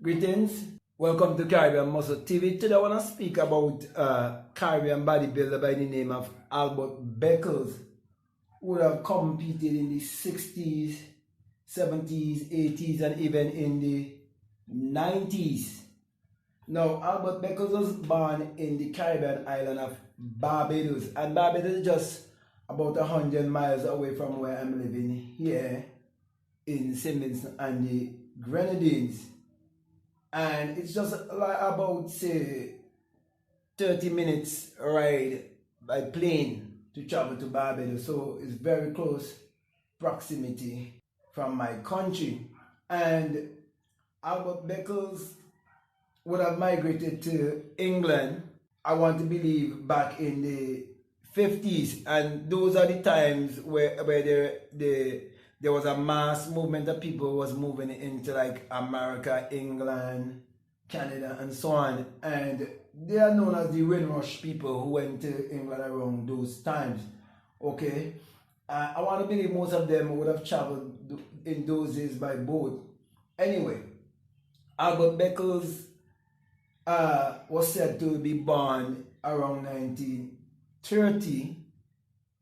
Greetings, welcome to Caribbean Muscle TV. Today I want to speak about Caribbean bodybuilder by the name of Albert Beckles, who have competed in the 60s, 70s, 80s, and even in the 90s. Now, Albert Beckles was born in the Caribbean island of Barbados, and Barbados is just about 100 miles away from where I'm living here in St. Vincent and the Grenadines. And it's just like about, say, 30 minutes ride by plane to travel to Barbados. So it's very close proximity from my country. And Albert Beckles would have migrated to England, I want to believe, back in the 50s. And those are the times where there was a mass movement of people who was moving into like America, England, Canada, and so on. And they are known as the Windrush people who went to England around those times. Okay, I want to believe most of them would have traveled in those days by boat. Anyway, Albert Beckles was said to be born around 1930,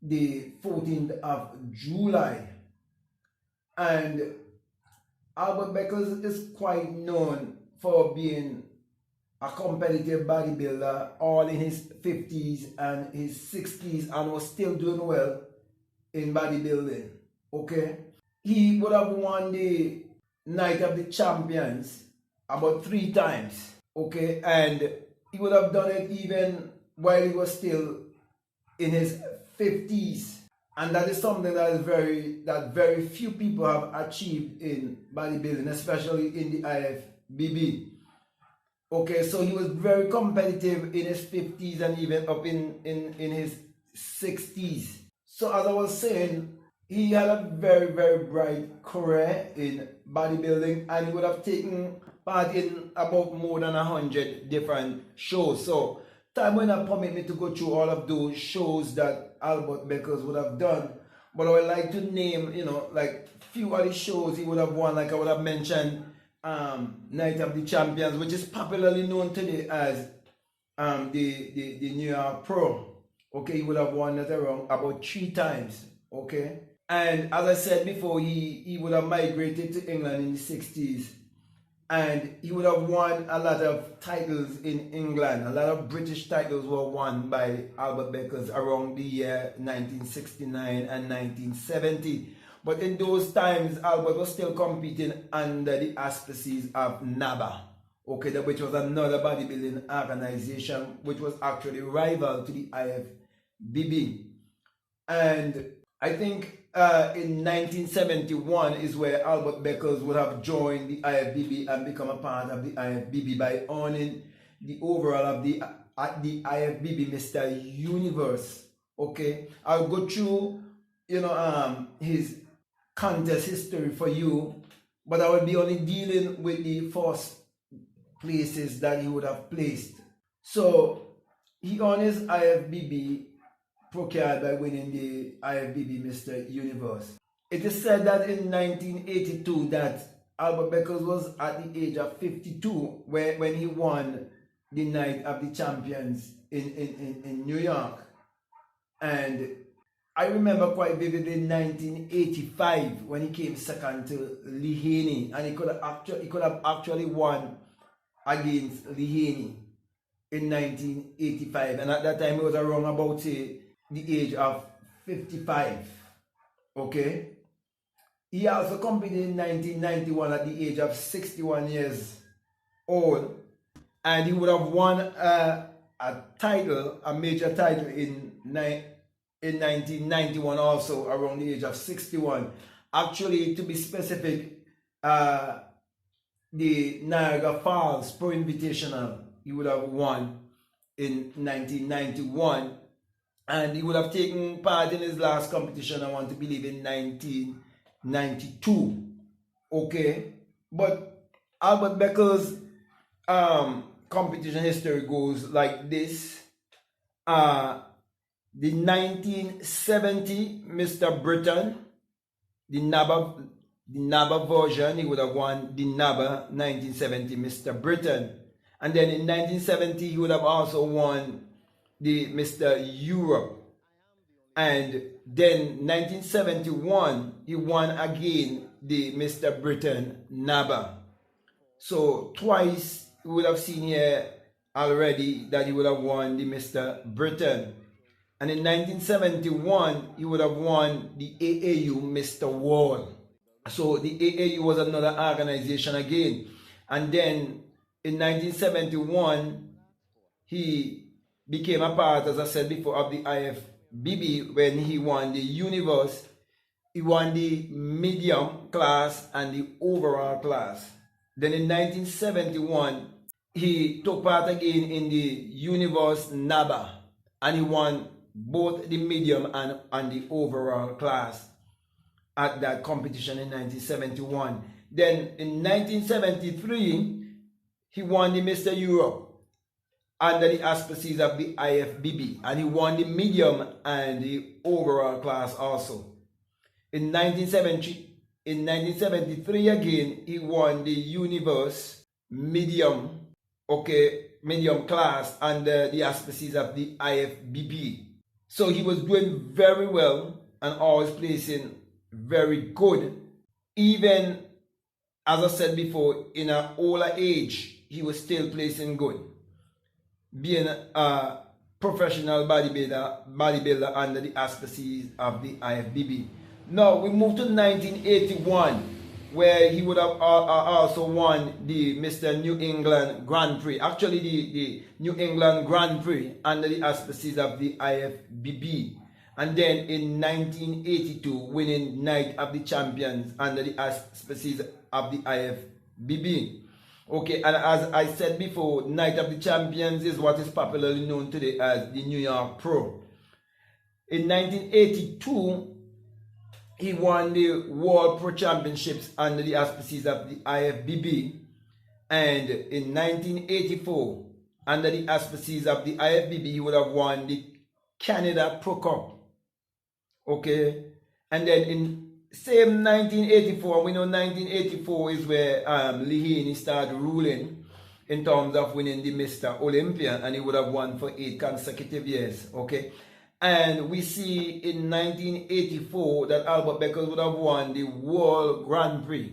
the 14th of July. And Albert Beckles is quite known for being a competitive bodybuilder all in his 50s and his 60s, and was still doing well in bodybuilding. Okay, he would have won the Night of the Champions about 3 times. Okay, and he would have done it even while he was still in his 50s. And that is something that very few people have achieved in bodybuilding, especially in the IFBB. Okay, so he was very competitive in his 50s and even up in his 60s. So as I was saying, he had a very bright career in bodybuilding, and he would have taken part in about more than 100 different shows. So time will not permit me to go through all of those shows that Albert Beckles would have done, but I would like to name, like few of the shows he would have won. Like I would have mentioned Night of the Champions, which is popularly known today as the New York Pro. Okay, he would have won that around about 3 times. Okay, and as I said before, he would have migrated to England in the 60s. And he would have won a lot of titles in England. A lot of British titles were won by Albert Beckles around the year 1969 and 1970. But in those times, Albert was still competing under the auspices of NABA, okay, which was another bodybuilding organization, which was actually rival to the IFBB. And I think in 1971 is where Albert Beckles would have joined the IFBB and become a part of the IFBB by owning the overall of the IFBB Mr. Universe. Okay, I'll go through his contest history for you, but I will be only dealing with the first places that he would have placed. So he won his IFBB procured by winning the IFBB Mr. Universe. It is said that in 1982 that Albert Beckles was at the age of 52 when he won the Night of the Champions in New York. And I remember quite vividly 1985 when he came second to Lee Haney, and he could have actually won against Lee Haney in 1985, and at that time he was around about the age of 55. Okay, he also competed in 1991 at the age of 61 years old, and he would have won a major title in 1991 also around the age of 61. Actually, to be specific, the Niagara Falls Pro Invitational he would have won in 1991. And he would have taken part in his last competition, I want to believe, in 1992. Okay, but Albert Beckles' competition history goes like this. The 1970 Mr. Britain, the NABA the NABA version, he would have won the NABA 1970 Mr. Britain. And then in 1970, he would have also won the Mr. Europe. And then 1971, he won again the Mr. Britain NABA. So twice we would have seen here already that he would have won the Mr. Britain. And in 1971, he would have won the AAU Mr. World. So the AAU was another organization again. And then in 1971, he became a part, as I said before, of the IFBB when he won the Universe. He won the medium class and the overall class. Then in 1971, he took part again in the Universe NABA, and he won both the medium and the overall class at that competition in 1971. Then in 1973, he won the Mr. Europe under the auspices of the IFBB, and he won the medium and the overall class also. In 1973 again, he won the Universe medium, medium class under the auspices of the IFBB. So he was doing very well and always placing very good. Even, as I said before, in an older age, he was still placing good. Being a professional bodybuilder under the auspices of the IFBB. Now we move to 1981, where he would have also won the Mr. New England Grand Prix. Actually, the New England Grand Prix under the auspices of the IFBB. And then in 1982, winning Night of the Champions under the auspices of the IFBB. Okay, and as I said before, Night of the Champions is what is popularly known today as the New York Pro. In 1982, he won the World Pro Championships under the auspices of the IFBB. And in 1984, under the auspices of the IFBB, he would have won the Canada Pro Cup. Okay, and then in same 1984, we know 1984 is where Lee Haney started ruling in terms of winning the Mr. Olympia, and he would have won for 8 consecutive years. Okay, and we see in 1984 that Albert Beckles would have won the World Grand Prix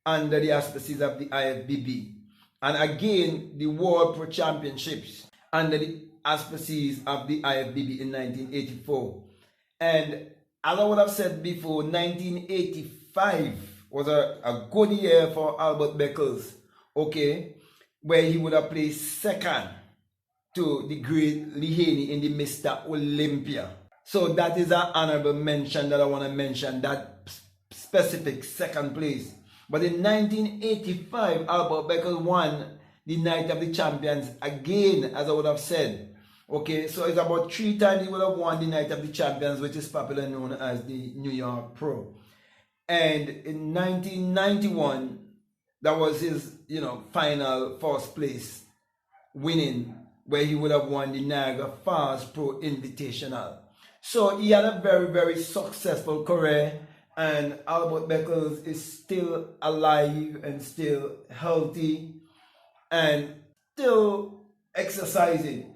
under the auspices of the IFBB, and again the World Pro Championships under the auspices of the IFBB in 1984. And as I would have said before, 1985 was a good year for Albert Beckles, okay, where he would have placed second to the great Lee Haney in the Mr. Olympia. So that is an honorable mention that I want to mention, that specific second place. But in 1985, Albert Beckles won the Night of the Champions again, as I would have said. Okay, so it's about 3 times he would have won the Night of the Champions, which is popularly known as the New York Pro. And in 1991, that was his, final first place winning, where he would have won the Niagara Falls Pro Invitational. So he had a very, very successful career, and Albert Beckles is still alive and still healthy and still exercising.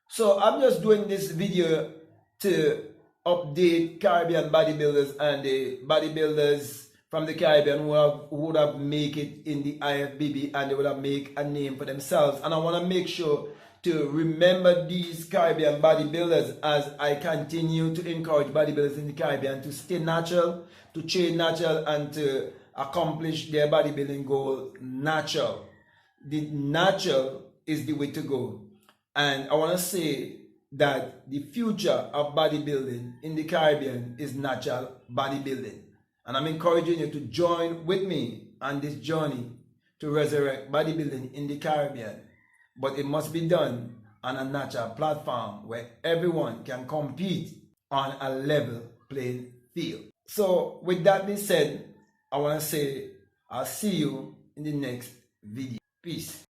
So I'm just doing this video to update Caribbean bodybuilders and the bodybuilders from the Caribbean who would have made it in the IFBB, and they would have made a name for themselves. And I want to make sure to remember these Caribbean bodybuilders as I continue to encourage bodybuilders in the Caribbean to stay natural, to train natural, and to accomplish their bodybuilding goal natural. The natural is the way to go. And I want to say that the future of bodybuilding in the Caribbean is natural bodybuilding. And I'm encouraging you to join with me on this journey to resurrect bodybuilding in the Caribbean. But it must be done on a natural platform where everyone can compete on a level playing field. So with that being said, I want to say I'll see you in the next video. Peace.